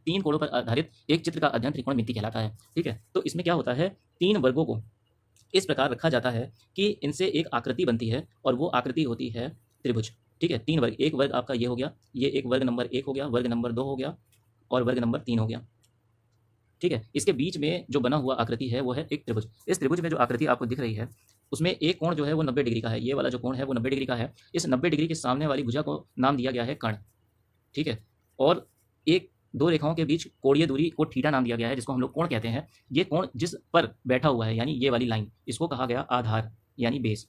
तीन कोणों पर आधारित एक चित्र का अध्ययन त्रिकोणमिति कहलाता है। ठीक है, तो इसमें क्या होता है, तीन वर्गों को इस प्रकार रखा जाता है कि इनसे एक आकृति बनती है और वो आकृति होती है त्रिभुज। ठीक है, तीन वर्ग, एक वर्ग आपका ये हो गया, ये एक वर्ग नंबर 1 हो गया, वर्ग नंबर 2 हो गया और वर्ग नंबर 3 हो गया। ठीक है, इसके बीच में जो बना हुआ आकृति है वो है एक त्रिभुज। इस त्रिभुज में जो आकृति आपको दिख रही है उसमें एक कोण जो है वो 90 डिग्री का है। ये वाला जो कोण है वो 90 डिग्री का है। इस 90 डिग्री के सामने वाली भुजा को नाम दिया गया है कर्ण। ठीक है, और एक दो रेखाओं के बीच कोणीय दूरी को थीटा नाम दिया गया है, जिसको हम लोग कोण कहते हैं। ये कोण जिस पर बैठा हुआ है यानी ये वाली लाइन, इसको कहा गया आधार यानी बेस।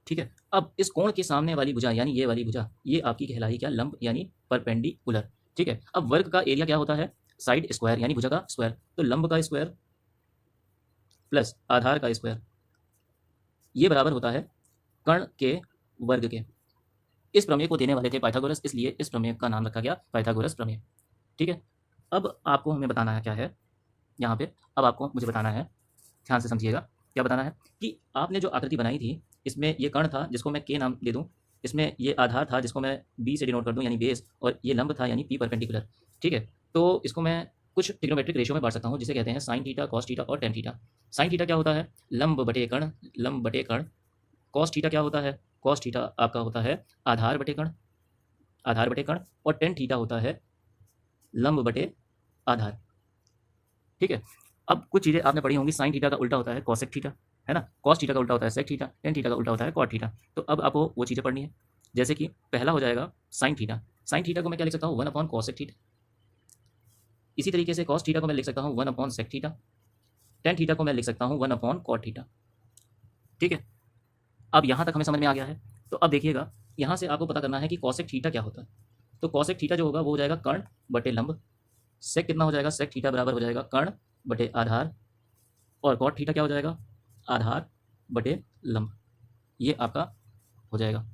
ठीक है, अब इस कोण के सामने वाली भुजा यानी ये वाली भुजा, ये आपकी कहलाई क्या, लंब यानी परपेंडिकुलर। ठीक है, अब वर्ग का एरिया क्या होता है, साइड स्क्वायर यानी भुजा का स्क्वायर। तो लंब का स्क्वायर प्लस आधार का स्क्वायर, ये बराबर होता है कर्ण के वर्ग के। इस प्रमेय को देने वाले थे पाइथागोरस, इसलिए इस प्रमेय का नाम रखा गया पाइथागोरस प्रमेय। ठीक है, अब आपको हमें बताना है क्या है यहाँ पे, अब आपको मुझे बताना है, ध्यान से समझिएगा क्या बताना है, कि आपने जो आकृति बनाई थी इसमें ये कर्ण था जिसको मैं के नाम दे दूँ, इसमें ये आधार था जिसको मैं बी से डिनोट कर दूँ यानी बेस, और ये लंब था यानी पी परपेंडिकुलर। ठीक है, तो इसको मैं कुछ ट्रिग्नोमेट्रिक रेशियो में बांट सकता हूँ जिसे कहते हैं साइन थीटा, कॉस थीटा और टेन थीटा। साइन थीटा क्या होता है, लंब बटे कर्ण, लंब बटे कर्ण। कॉस थीटा क्या होता है, कॉस थीटा आपका होता है आधार बटे कर्ण, आधार बटे कर्ण। और टेन थीटा होता है लंब बटे आधार। ठीक है, अब कुछ चीज़ें आपने पढ़ी होंगी, साइन थीटा का उल्टा होता है कॉसेक थीटा, है ना, कॉस थीटा का उल्टा होता है सेक थीटा, टेन थीटा का उल्टा होता है कॉट थीटा। तो अब आपको वो चीज़ें पढ़नी है, जैसे कि पहला हो जाएगा साइन थीटा। साइन थीटा को मैं क्या लिख सकता हूँ, 1 अपॉन कॉसेक थीटा। इसी तरीके से कॉस थीटा को मैं लिख सकता हूँ 1 upon sec theta. Tan theta को मैं लिख सकता हूँ 1 अपॉन कॉट थीटा। ठीक है, अब यहाँ तक हमें समझ में आ गया है। तो अब देखिएगा, यहाँ से आपको पता करना है कि कॉसेक थीटा क्या होता है। तो कॉसेक थीटा जो होगा वो हो जाएगा कर्ण बटे लंब। सेक कितना हो जाएगा, सेक थीटा बराबर हो जाएगा कर्ण बटे आधार। और कॉट थीटा क्या हो जाएगा, आधार बटे लंब। ये आपका हो जाएगा।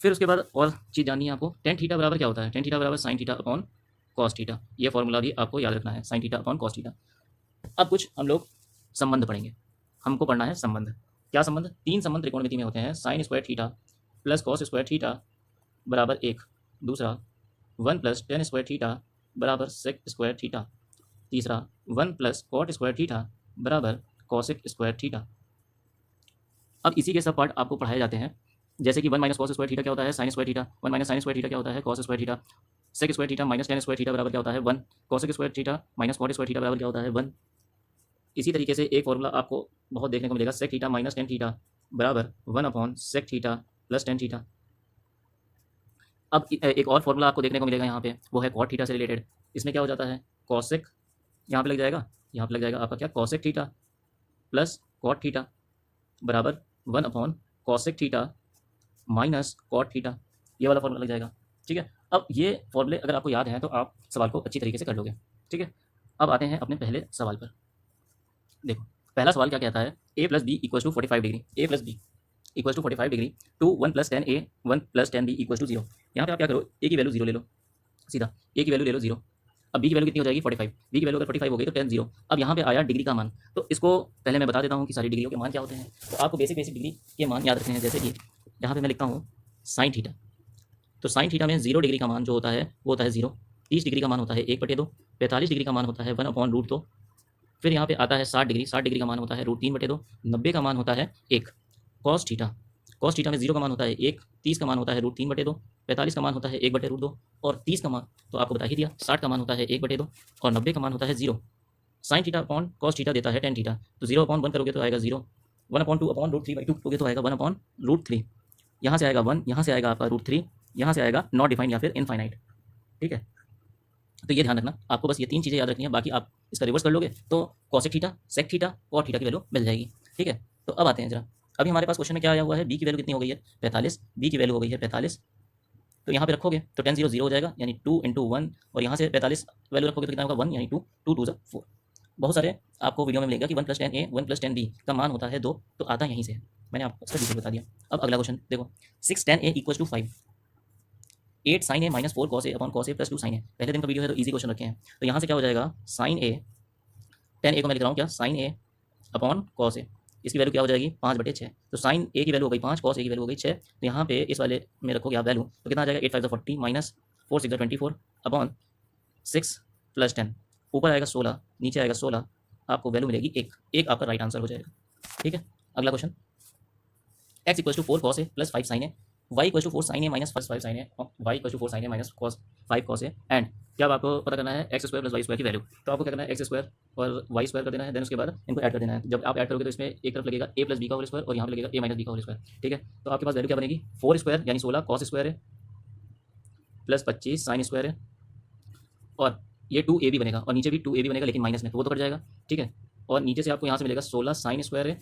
फिर उसके बाद और चीज़ जाननी है आपको, टेन थीटा बराबर क्या होता है, टेन थीटा बराबर sine theta upon cos theta. ये फॉर्मूला भी आपको याद रखना है, sine theta upon cos theta. अब कुछ हम लोग संबंध पढ़ेंगे, हमको पढ़ना है संबंध। क्या संबंध, तीन संबंध त्रिकोणमिति में होते हैं, sign square theta plus cos square theta बराबर 1, दूसरा 1 प्लस टेन स्क्वायर थीटा बराबर सेक स्क्वायर थीटा, तीसरा 1 प्लस कॉट स्क्वायर थीटा बराबर कॉसेक स्क्वायर थीटा। अब इसी के सब पार्ट आपको पढ़ाए जाते हैं, जैसे कि 1 माइनस कॉस स्क्वायर थीटा क्या होता है, sine square theta, 1 minus sine square theta क्या होता है, cos square theta, sec square theta minus tan square theta बराबर क्या होता है 1, cosec square theta minus cot square theta बराबर क्या होता है 1। इसी तरीके से एक फॉर्मूला आपको बहुत देखने को मिलेगा, sec theta minus tan theta बराबर 1 upon sec theta plus tan theta. अब एक और फॉर्मूला आपको देखने को मिलेगा यहाँ पे, वो है कॉट थीटा से रिलेटेड। इसमें क्या हो जाता है, कॉसेक यहाँ पे लग जाएगा, यहाँ पे लग जाएगा आपका क्या, cosec theta plus cot theta बराबर 1 upon cosec theta minus cot theta. ये वाला फॉर्मूला लग जाएगा। ठीक है, अब ये फॉर्मूले अगर आपको याद हैं तो आप सवाल को अच्छी तरीके से कर लोगे। ठीक है, अब आते हैं अपने पहले सवाल पर। देखो पहला सवाल क्या कहता है, A plus B equal to 45 degree, A plus B equal to 45 degree to 1 plus tan A 1 plus tan B equal to 0। यहाँ पे आप क्या करो, ए की वैल्यू 0 ले लो, सीधा ए की वैल्यू ले लो 0। अब बी की वैल्यू कितनी हो जाएगी 45, बी की वैल्यू अगर 45 हो गई तो टेन 0। अब यहाँ पे आया डिग्री का मान, तो इसको पहले मैं बता देता हूँ कि सारी डिग्रियों के मान क्या होते हैं। तो आपको बेसिक बेसिक डिग्री के मान याद रखने हैं, जैसे कि यहाँ पे मैं लिखता हूँ साइन थीटा। तो साइन थीटा में 0 डिग्री का मान जो होता है वो होता है 0, 30 डिग्री का मान होता है 1/2, 45 डिग्री का मान होता है 1 अपॉन रूट 2। फिर यहाँ पे आता है 60 डिग्री, 60 डिग्री का मान होता है रूट 3/2, 90 का मान होता है 1। कॉस थीटा, कॉस थीटा में 0 का मान होता है 1, 30 का मान होता है रूट 3/2, 45 का मान होता है 1/√2 और 30 का मान तो आपको बता ही दिया, 60 का मान होता है 1/2 और 90 का मान होता है 0। Sine theta upon cos theta देता है टेन थीटा, तो 0 अपॉन 1 करोगे तो आएगा 0, 1 अपॉन 2 अपॉन रूट 3/2 करोगे तो आएगा 1 अपॉन रूट 3। यहाँ से आएगा 1, यहाँ से आएगा आपका रूट 3, यहाँ से आएगा नॉट डिफाइंड या फिर इनफाइनाइट। ठीक है, तो ये ध्यान रखना, आपको बस ये तीन चीज़ें याद रखनी है, बाकी आप इसका रिवर्स कर लोगे तो cosec theta, sec theta, cot theta की वैल्यू मिल जाएगी। ठीक है, तो अब आते हैं जरा, अभी हमारे पास क्वेश्चन में क्या आया हुआ है, बी की वैल्यू कितनी हो गई है 45, बी की वैल्यू हो गई है 45। तो यहाँ पे रखोगे तो टेन 0 0 हो जाएगा यानी 2 × 1, और यहाँ से 45 वैल्यू रखोगे तो कितना होगा 1 यानी 2, 2 2 4। बहुत सारे आपको वीडियो में मिलेगा कि 1 plus tan A 1 plus tan B का मान होता है 2, तो आता यहीं से है, मैंने आपको इसका डिटेल बता दिया। अब अगला क्वेश्चन देखो, 6 tan a equal to 5, 8 sin a minus 4 cos a upon cos a plus 2 sin a। पहले दिन का वीडियो है तो इजी क्वेश्चन रखे हैं। तो यहाँ से क्या हो जाएगा, sin a, tan a को मैं लिख रहा हूँ क्या, sin a upon cos a, इसकी वैल्यू क्या हो जाएगी 5/6। तो sin a की वैल्यू हो गई 5, cos a की वैल्यू हो गई 6। तो यहाँ पे इस वाले में रखोगे आप वैल्यू तो कितना आ जाएगा, 8 5 40 माइनस 4 6 24 अपॉन 6 + 10, ऊपर आएगा 16, नीचे आएगा 16, आपको वैल्यू मिलेगी 1। 1 आपका राइट आंसर हो जाएगा। ठीक है, अगला question, x = 4 cos a + 5 sin a, y = 4 sin a - 5 sin a, y = 4 sin a - cos 5 cos a, and क्या अब आपको पता करना है x² + y² की वैल्यू। तो आपको क्या करना है, x² और y² कर देना है, देन उसके बाद इनको ऐड कर देना है। जब आप ऐड करोगे तो इसमें एक तरफ लगेगा a + b का होल स्क्वायर और यहाँ पे लगेगा a - b का होल स्क्वायर। ठीक है, तो आपके पास वैल्यू क्या बनेगी, 4² यानी 16 cos² है प्लस 25 sin² है, और ये 2ab बनेगा, और नीचे भी 2ab बनेगा लेकिन माइनस में, तो वो तो कट जाएगा। ठीक है, और नीचे से आपको यहाँ से मिलेगा 16 sin² है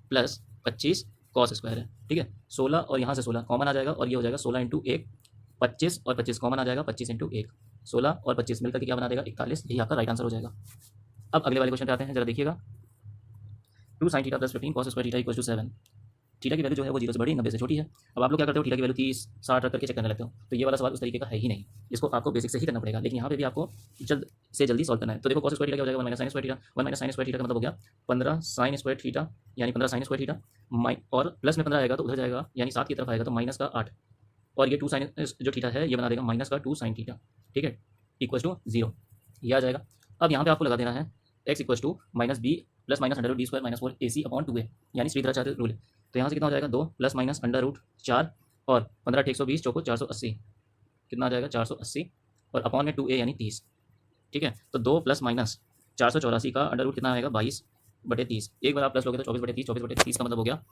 प्लस 25 cos² है। ठीक है, 16 और यहाँ से 16 कॉमन आ जाएगा, और ये हो जाएगा 16 × 1, 25 और 25 कॉमन आ जाएगा, 25 × 1, 16 और 25 मिलकर के क्या बना देगा, 41। यही आपका राइट आंसर हो जाएगा। अब अगले वाले क्वेश्चन पे आते हैं, जरा देखिएगा। 2 sin theta + 15 cos² theta = 7। Theta की वैल्यू जो है वो 0 से बड़ी, 90 से छोटी है। अब आप लोग क्या करते हो, थीटा की वैल्यू 30 60 रख करके चेक करने लगते हो, तो ये वाला सवाल उस तरीके का है ही नहीं, इसको आपको बेसिक से ही करना पड़ेगा। लेकिन यहाँ पे भी आपको जल्द से जल्दी सॉल्व करना है। तो देखो cos² थीटा क्या हो जाएगा, 1 - sin² थीटा, 1 - sin² थीटा का मतलब हो गया 15 sin² थीटा, यानी 15 sin² थीटा, और प्लस में 15 आएगा तो उधर जाएगा, यानी 7 की तरफ आएगा तो माइनस का 8, और ये 2 sin जो थीटा है ये बना देगा माइनस का 2 sin थीटा। ठीक है, = 0, ये आ जाएगा। अब यहाँ पे आपको लगा देना है x = -b + -√b² - 4ac/2a, यानी श्रीधराचार्य रूल। तो यहाँ से कितना हो जाएगा, 2 + -√4 और 15 × 120 चौको 480, कितना आ जाएगा 480, और अपॉन में 2a यानी 30। ठीक है, तो 2 ± 484 का अंडर रूट कितना आएगा, 22/30। एक बार आप प्लस लोगे तो 24/30, 24/30 का मतलब हो गया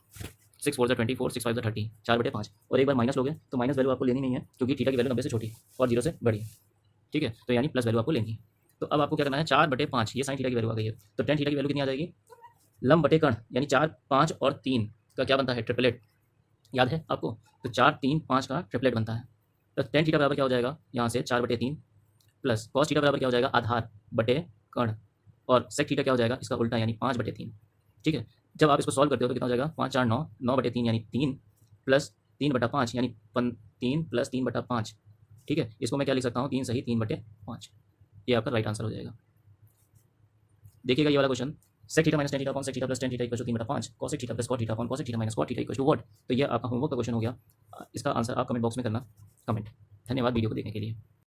6 4 24, 6 5 30, 4/5। और एक बार माइनस लोगे तो माइनस वैल्यू आपको लेनी नहीं है, क्योंकि थीटा की वैल्यू 90 से छोटी और 0 से बड़ी है। ठीक है, तो यानी प्लस वैल्यू आपको लेनी है। तो अब आपको क्या करना है, 4/5, ये साइन थीटा की वैल्यू आ गई है, तो टेन थीटा की वैल्यू कितनी आ जाएगी, लंब बटे कर्ण, यानी 4 5 और 3 का क्या बनता है, ट्रिपलेट, याद है आपको। तो 4 3 5 का ट्रिपलेट बनता है। तो टेन थीटा बराबर क्या हो जाएगा, यहाँ से 4/3 प्लस कॉस थीटा बराबर क्या हो जाएगा, आधार बटे कर्ण, और सेक थीटा क्या हो जाएगा, इसका उल्टा, यानी 5/3। ठीक है, जब आप इसको सॉल्व करते हो तो कितना हो जाएगा, 5 4 9, 9/3 यानी 3 प्लस 3/5 यानी 3 + 3/5। ठीक है, इसको मैं क्या लिख सकता हूँ, 3 सही 3/5। ये आपका राइट आंसर हो जाएगा। देखिएगा ये वाला question, sec theta - tan theta upon sec theta + tan theta = 3/5, cosec theta + cot theta upon cosec theta - cot theta = what. तो ये आपका होमवर्क का क्वेश्चन हो गया। इसका आंसर आप कमेंट बॉक्स में करना कमेंट। धन्यवाद वीडियो को देखने के लिए।